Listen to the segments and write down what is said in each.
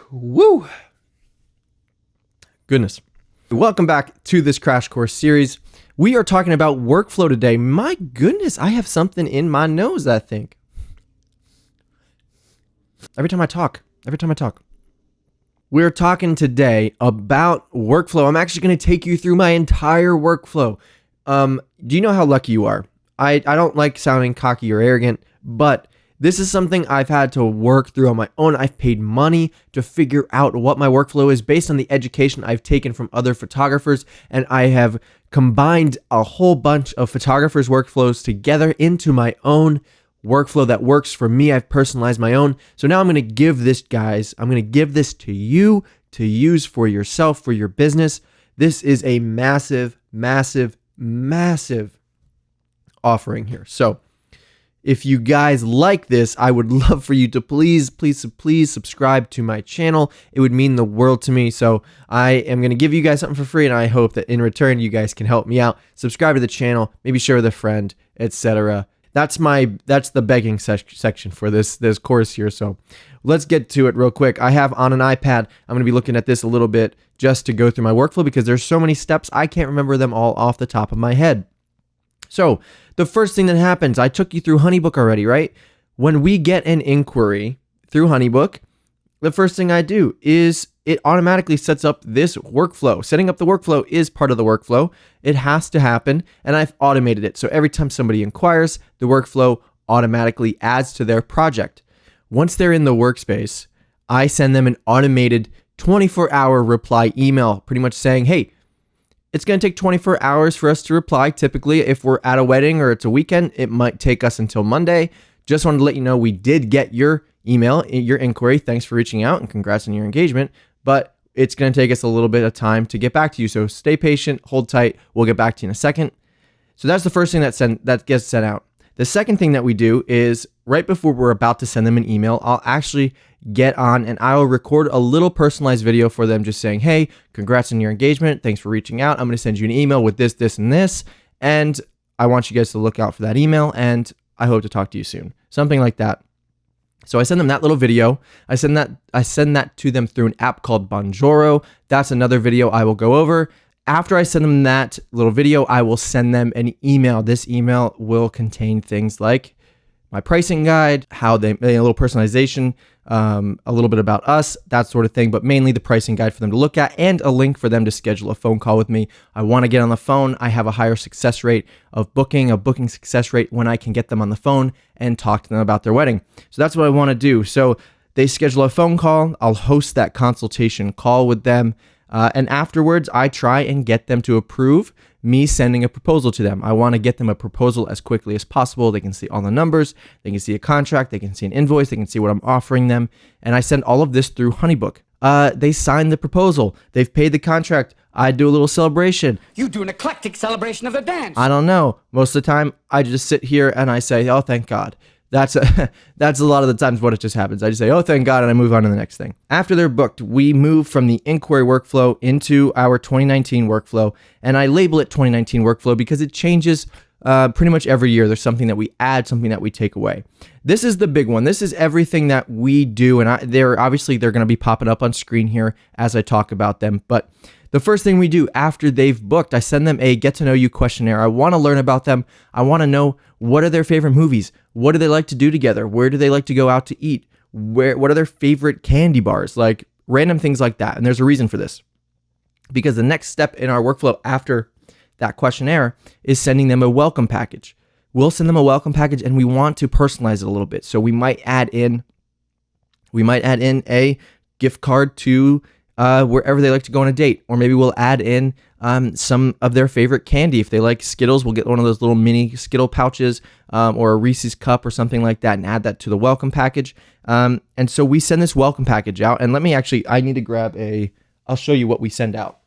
Woo! Goodness. Welcome back to this Crash Course series. We are talking about workflow today. My goodness, I have something in my nose, I think. Every time I talk. We're talking today about workflow. I'm actually going to take you through my entire workflow. Do you know how lucky you are? I don't like sounding cocky or arrogant, but this is something I've had to work through on my own. I've paid money to figure out what my workflow is based on the education I've taken from other photographers, and I have combined a whole bunch of photographers' workflows together into my own workflow that works for me. I've personalized my own. So now I'm going to give this, guys, I'm going to give this to you to use for yourself, for your business. This is a massive, massive, massive offering here. So if you guys like this, I would love for you to please subscribe to my channel. It would mean the world to me. So I am going to give you guys something for free, and I hope that in return you guys can help me out. Subscribe to the channel, maybe share with a friend, etc. That's the begging section for this course here. So let's get to it real quick. I have on an iPad. I'm going to be looking at this a little bit just to go through my workflow because there's so many steps I can't remember them all off the top of my head. So the first thing that happens, I took you through HoneyBook already, right? When we get an inquiry through HoneyBook, the first thing I do is it automatically sets up this workflow. Setting up the workflow is part of the workflow. It has to happen, and I've automated it. So every time somebody inquires, the workflow automatically adds to their project. Once they're in the workspace, I send them an automated 24-hour reply email, pretty much saying, hey, it's going to take 24 hours for us to reply. Typically, if we're at a wedding or it's a weekend, it might take us until Monday. Just wanted to let you know we did get your email, your inquiry. Thanks for reaching out and congrats on your engagement. But it's going to take us a little bit of time to get back to you. So stay patient, hold tight. We'll get back to you in a second. So that's the first thing that gets sent out. The second thing that we do is right before we're about to send them an email, I'll actually get on and I will record a little personalized video for them just saying, hey, congrats on your engagement. Thanks for reaching out. I'm going to send you an email with this, this, and this. And I want you guys to look out for that email. And I hope to talk to you soon. Something like that. So I send them that little video. I send that to them through an app called Bonjoro. That's another video I will go over. After I send them that little video, I will send them an email. This email will contain things like my pricing guide, a little personalization, a little bit about us, that sort of thing, but mainly the pricing guide for them to look at and a link for them to schedule a phone call with me. I want to get on the phone. I have a higher success rate of booking, a booking success rate when I can get them on the phone and talk to them about their wedding. So that's what I want to do. So they schedule a phone call. I'll host that consultation call with them. And afterwards, I try and get them to approve me sending a proposal to them. I want to get them a proposal as quickly as possible. They can see all the numbers. They can see a contract. They can see an invoice. They can see what I'm offering them. And I send all of this through HoneyBook. They sign the proposal. They've paid the contract. I do a little celebration. You do an eclectic celebration of the dance. I don't know. Most of the time, I just sit here and I say, oh, thank God. That's a lot of the times what it just happens. I just say, oh, thank God, and I move on to the next thing. After they're booked, we move from the inquiry workflow into our 2019 workflow, and I label it 2019 workflow because it changes pretty much every year. There's something that we add, something that we take away. This is the big one. This is everything that we do, and they're going to be popping up on screen here as I talk about them, but the first thing we do after they've booked, I send them a get-to-know-you questionnaire. I want to learn about them. I want to know what are their favorite movies? What do they like to do together? Where do they like to go out to eat? What are their favorite candy bars? Like random things like that. And there's a reason for this. Because the next step in our workflow after that questionnaire is sending them a welcome package. We'll send them a welcome package and we want to personalize it a little bit. So we might add in a gift card to wherever they like to go on a date, or maybe we'll add in some of their favorite candy. If they like Skittles, we'll get one of those little mini Skittle pouches or a Reese's cup or something like that and add that to the welcome package. And so we send this welcome package out, and I need to grab I'll show you what we send out.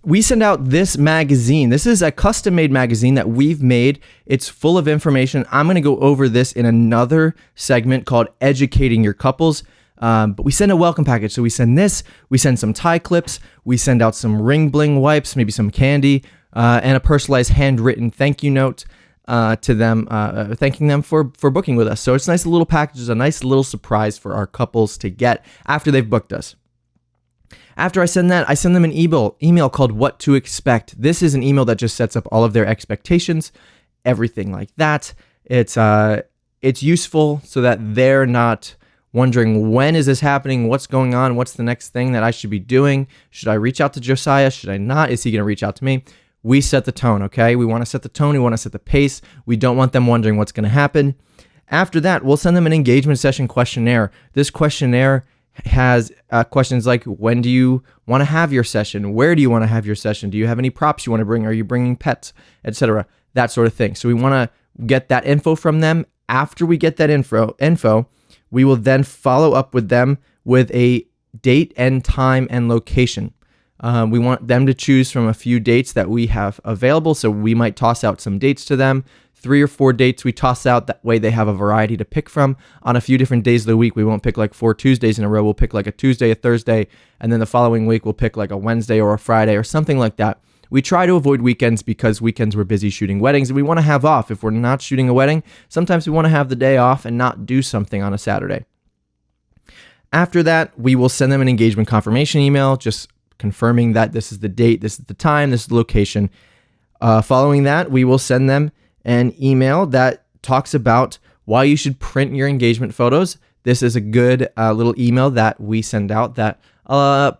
We send out this magazine. This is a custom-made magazine that we've made. It's full of information. I'm going to go over this in another segment called Educating Your Couples. But we send a welcome package. So we send this, we send some tie clips, we send out some ring bling wipes, maybe some candy, and a personalized handwritten thank you note. to them, thanking them for booking with us. So it's a nice little package, it's a nice little surprise for our couples to get after they've booked us. After I send that, I send them an email called What to Expect. This is an email that just sets up all of their expectations, everything like that. It's useful so that they're not wondering, when is this happening? What's going on? What's the next thing that I should be doing? Should I reach out to Josiah? Should I not? Is he going to reach out to me? We set the tone, okay? We want to set the tone. We want to set the pace. We don't want them wondering what's going to happen. After that, we'll send them an engagement session questionnaire. This questionnaire has questions like, when do you want to have your session? Where do you want to have your session? Do you have any props you want to bring? Are you bringing pets, etc.? That sort of thing. So we want to get that info from them. After we get that info, we will then follow up with them with a date and time and location. We want them to choose from a few dates that we have available. So we might toss out some dates to them. 3 or 4 dates we toss out. That way they have a variety to pick from on a few different days of the week. We won't pick like 4 Tuesdays in a row. We'll pick like a Tuesday, a Thursday, and then the following week we'll pick like a Wednesday or a Friday or something like that. We try to avoid weekends because weekends we're busy shooting weddings and we want to have off. If we're not shooting a wedding, sometimes we want to have the day off and not do something on a Saturday. After that, we will send them an engagement confirmation email, just confirming that this is the date, this is the time, this is the location. Following that, we will send them an email that talks about why you should print your engagement photos. This is a good little email that we send out that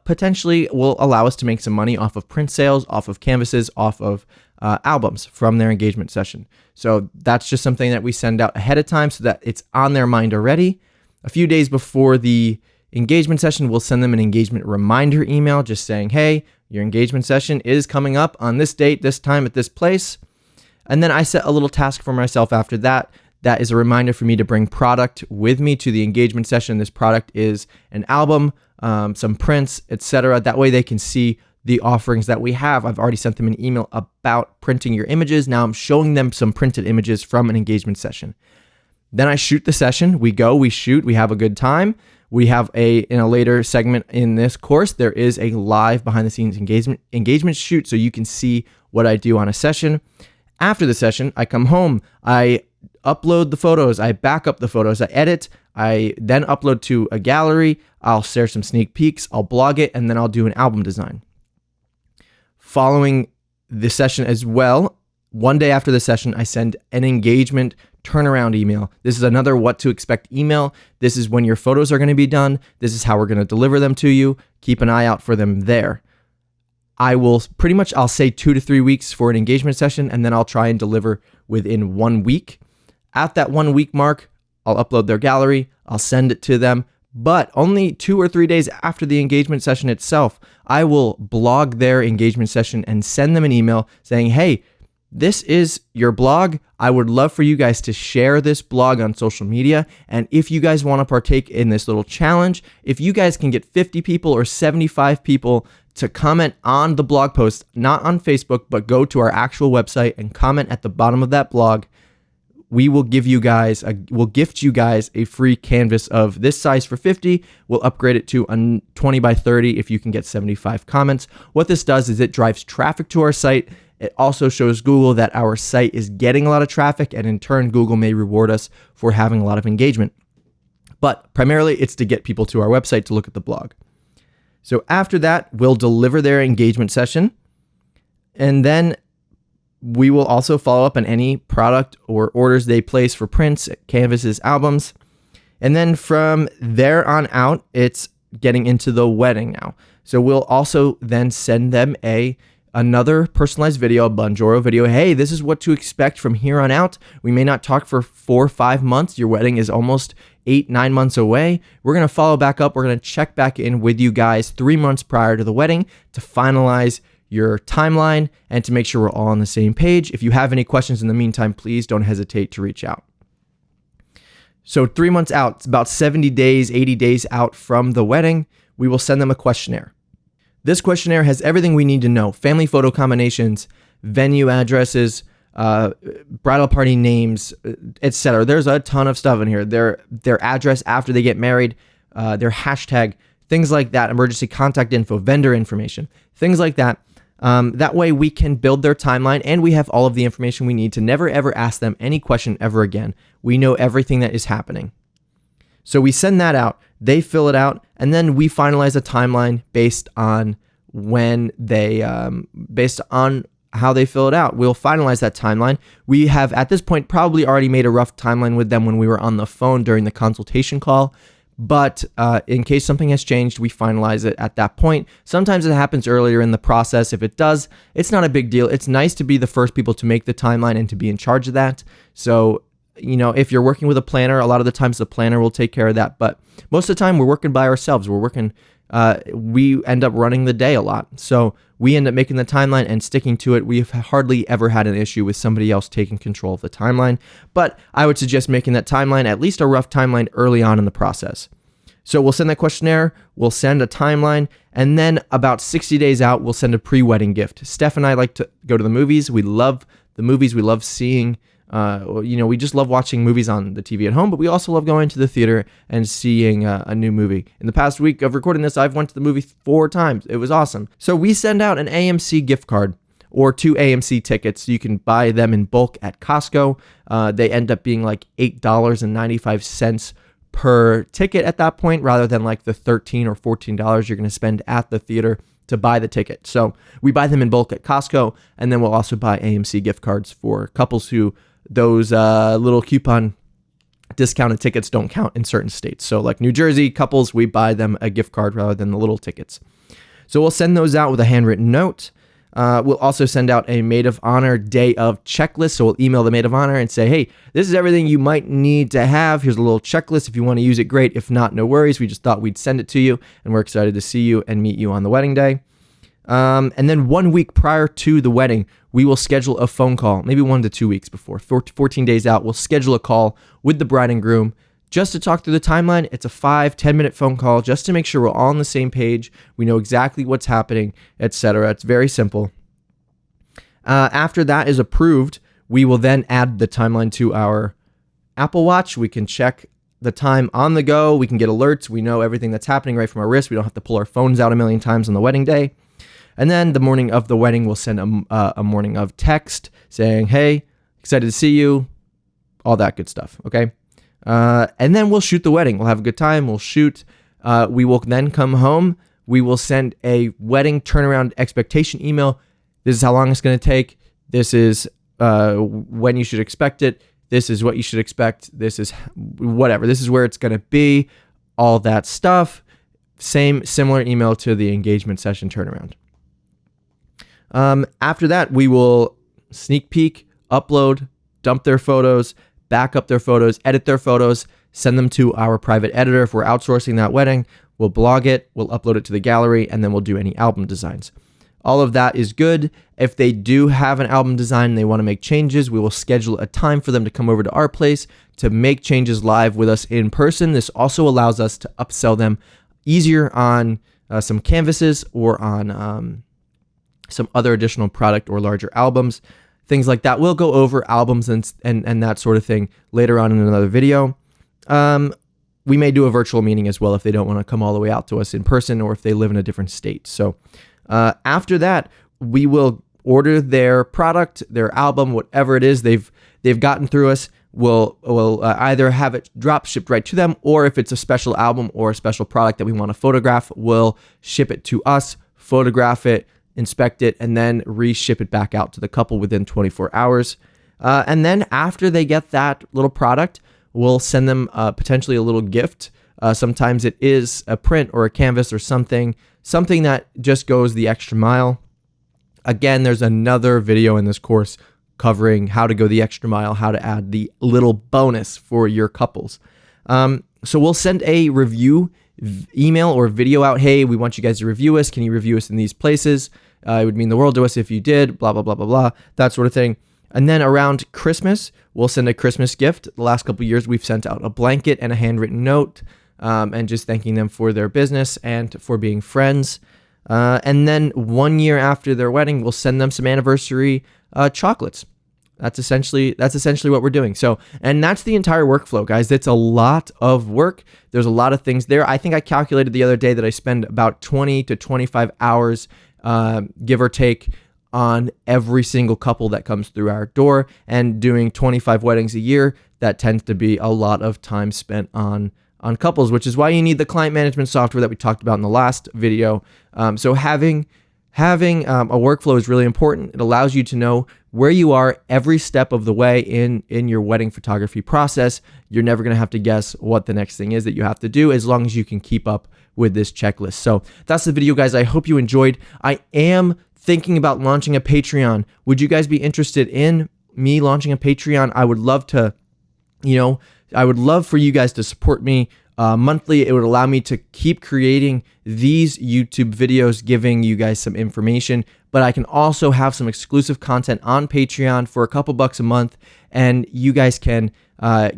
potentially will allow us to make some money off of print sales, off of canvases, off of albums from their engagement session. So that's just something that we send out ahead of time so that it's on their mind already. A few days before the engagement session, we'll send them an engagement reminder email just saying, hey, your engagement session is coming up on this date, this time, at this place. And then I set a little task for myself after that. That is a reminder for me to bring product with me to the engagement session. This product is an album, some prints, etc. That way they can see the offerings that we have. I've already sent them an email about printing your images. Now I'm showing them some printed images from an engagement session. Then I shoot the session. We go, we shoot, we have a good time. We have in a later segment in this course, there is a live behind the scenes engagement shoot so you can see what I do on a session. After the session, I come home, I upload the photos, I back up the photos, I edit, I then upload to a gallery, I'll share some sneak peeks, I'll blog it, and then I'll do an album design. Following the session as well, one day after the session, I send an engagement turnaround email. This is another what to expect email. This is when your photos are going to be done. This is how we're going to deliver them to you. Keep an eye out for them there. I'll say 2 to 3 weeks for an engagement session, and then I'll try and deliver within 1 week. At that 1 week mark, I'll upload their gallery, I'll send it to them, but only 2 or 3 days after the engagement session itself, I will blog their engagement session and send them an email saying, hey, this is your blog. I would love for you guys to share this blog on social media. And if you guys want to partake in this little challenge, if you guys can get 50 people or 75 people to comment on the blog post, not on Facebook, but go to our actual website and comment at the bottom of that blog, we will gift you guys a free canvas of this size for 50. We'll upgrade it to a 20 by 30 if you can get 75 comments. What this does is it drives traffic to our site. It also shows Google that our site is getting a lot of traffic, and in turn, Google may reward us for having a lot of engagement. But primarily, it's to get people to our website to look at the blog. So after that, we'll deliver their engagement session, and then we will also follow up on any product or orders they place for prints, canvases, albums. And then from there on out, it's getting into the wedding now. So we'll also then send them another personalized video, a Bonjoro video. Hey, this is what to expect from here on out. We may not talk for 4 or 5 months. Your wedding is almost 8-9 months away. We're going to follow back up. We're going to check back in with you guys 3 months prior to the wedding to finalize your timeline and to make sure we're all on the same page. If you have any questions in the meantime, please don't hesitate to reach out. So 3 months out, it's about 70 days, 80 days out from the wedding, we will send them a questionnaire. This questionnaire has everything we need to know: family photo combinations, venue addresses, bridal party names, etc. There's a ton of stuff in here. Their address after they get married, their hashtag, things like that, emergency contact info, vendor information, things like that. That way we can build their timeline and we have all of the information we need to never ever ask them any question ever again. We know everything that is happening. So we send that out, they fill it out, and then we finalize a timeline based on based on how they fill it out. We'll finalize that timeline. We have at this point probably already made a rough timeline with them when we were on the phone during the consultation call. But in case something has changed, we finalize it at that point. Sometimes it happens earlier in the process. If it does, it's not a big deal. It's nice to be the first people to make the timeline and to be in charge of that. So, if you're working with a planner, a lot of the times the planner will take care of that. But most of the time we're working by ourselves. We end up running the day a lot. So we end up making the timeline and sticking to it. We've hardly ever had an issue with somebody else taking control of the timeline. But I would suggest making that timeline, at least a rough timeline, early on in the process. So we'll send that questionnaire, we'll send a timeline, and then about 60 days out, we'll send a pre-wedding gift. Steph and I like to go to the movies. We love the movies. We love seeing we just love watching movies on the TV at home, but we also love going to the theater and seeing a new movie. In the past week of recording this, I've went to the movie 4 times. It was awesome. So we send out an AMC gift card or 2 AMC tickets. You can buy them in bulk at Costco. They end up being like $8.95 per ticket at that point, rather than like the $13 or $14 you're going to spend at the theater to buy the ticket. So we buy them in bulk at Costco, and then we'll also buy AMC gift cards for couples who those little coupon discounted tickets don't count in certain states. So like New Jersey couples, we buy them a gift card rather than the little tickets. So we'll send those out with a handwritten note. We'll also send out a maid of honor day of checklist. So we'll email the maid of honor and say, hey, this is everything you might need to have. Here's a little checklist. If you want to use it, great. If not, no worries. We just thought we'd send it to you, and we're excited to see you and meet you on the wedding day. And then 1 week prior to the wedding, we will schedule a phone call, maybe 1 to 2 weeks before, 14 days out. We'll schedule a call with the bride and groom just to talk through the timeline. It's a 5-10 minute phone call just to make sure we're all on the same page. We know exactly what's happening, etc. It's very simple. After that is approved, we will then add the timeline to our Apple Watch. We can check the time on the go. We can get alerts. We know everything that's happening right from our wrist. We don't have to pull our phones out a million times on the wedding day. And then the morning of the wedding, we'll send a morning of text saying, hey, excited to see you, all that good stuff, okay? And then we'll shoot the wedding. We'll have a good time. We'll shoot. We will then come home. We will send a wedding turnaround expectation email. This is how long it's going to take. This is when you should expect it. This is what you should expect. This is whatever. This is where it's going to be. All that stuff. Similar email to the engagement session turnaround. After that, we will sneak peek, upload, dump their photos, back up their photos, edit their photos, send them to our private editor. If we're outsourcing that wedding, we'll blog it, we'll upload it to the gallery, and then we'll do any album designs. All of that is good. If they do have an album design and they want to make changes, we will schedule a time for them to come over to our place to make changes live with us in person. This also allows us to upsell them easier on some canvases or on some other additional product or larger albums, things like that. We'll go over albums and that sort of thing later on in another video. We may do a virtual meeting as well if they don't want to come all the way out to us in person or if they live in a different state. So after that, we will order their product, their album, whatever it is they've gotten through us. We'll either have it drop shipped right to them, or if it's a special album or a special product that we want to photograph, we'll ship it to us, photograph it, inspect it, and then reship it back out to the couple within 24 hours. And then after they get that little product, we'll send them potentially a little gift. Sometimes it is a print or a canvas or something that just goes the extra mile. Again, there's another video in this course covering how to go the extra mile, how to add the little bonus for your couples. So we'll send a review email or video out. Hey, we want you guys to review us. Can you review us in these places? It would mean the world to us if you did, blah, blah, blah, blah, blah, that sort of thing. And then around Christmas, we'll send a Christmas gift. The last couple of years, we've sent out a blanket and a handwritten note, and just thanking them for their business and for being friends. And then 1 year after their wedding, we'll send them some anniversary chocolates. That's essentially what we're doing. So, and that's the entire workflow, guys. It's a lot of work. There's a lot of things there. I think I calculated the other day that I spend about 20 to 25 hours give or take, on every single couple that comes through our door. And doing 25 weddings a year, that tends to be a lot of time spent on couples, which is why you need the client management software that we talked about in the last video. So having a workflow is really important. It allows you to know where you are every step of the way in your wedding photography process. You're never going to have to guess what the next thing is that you have to do, as long as you can keep up with this checklist. So that's the video, guys. I hope you enjoyed. I am thinking about launching a Patreon. Would you guys be interested in me launching a Patreon? I would love to, I would love for you guys to support me monthly. It would allow me to keep creating these YouTube videos, giving you guys some information, but I can also have some exclusive content on Patreon for a couple bucks a month, and you guys can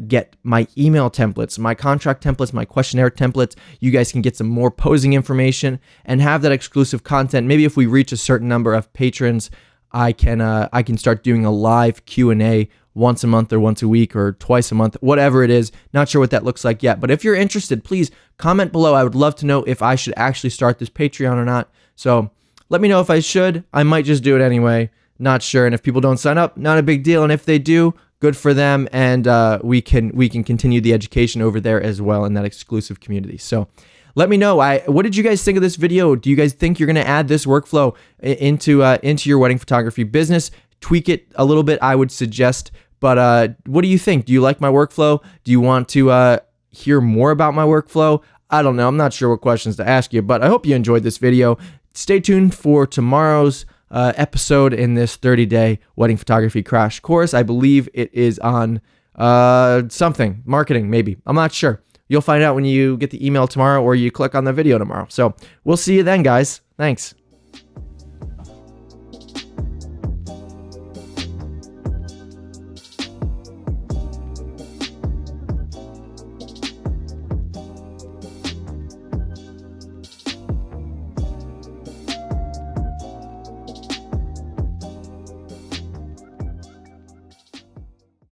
get my email templates, my contract templates, my questionnaire templates. You guys can get some more posing information and have that exclusive content. Maybe if we reach a certain number of patrons, I can start doing a live Q&A once a month or once a week or twice a month, whatever it is. Not sure what that looks like yet, but if you're interested, please comment below. I would love to know if I should actually start this Patreon or not. So let me know if I should. I might just do it anyway. Not sure. And if people don't sign up, not a big deal. And if they do, good for them. And we can continue the education over there as well in that exclusive community. So let me know. What did you guys think of this video? Do you guys think you're going to add this workflow into your wedding photography business? Tweak it a little bit, I would suggest. But what do you think? Do you like my workflow? Do you want to hear more about my workflow? I don't know. I'm not sure what questions to ask you, but I hope you enjoyed this video. Stay tuned for tomorrow's episode in this 30-day wedding photography crash course. I believe it is on something, marketing maybe. I'm not sure. You'll find out when you get the email tomorrow or you click on the video tomorrow. So we'll see you then, guys. Thanks.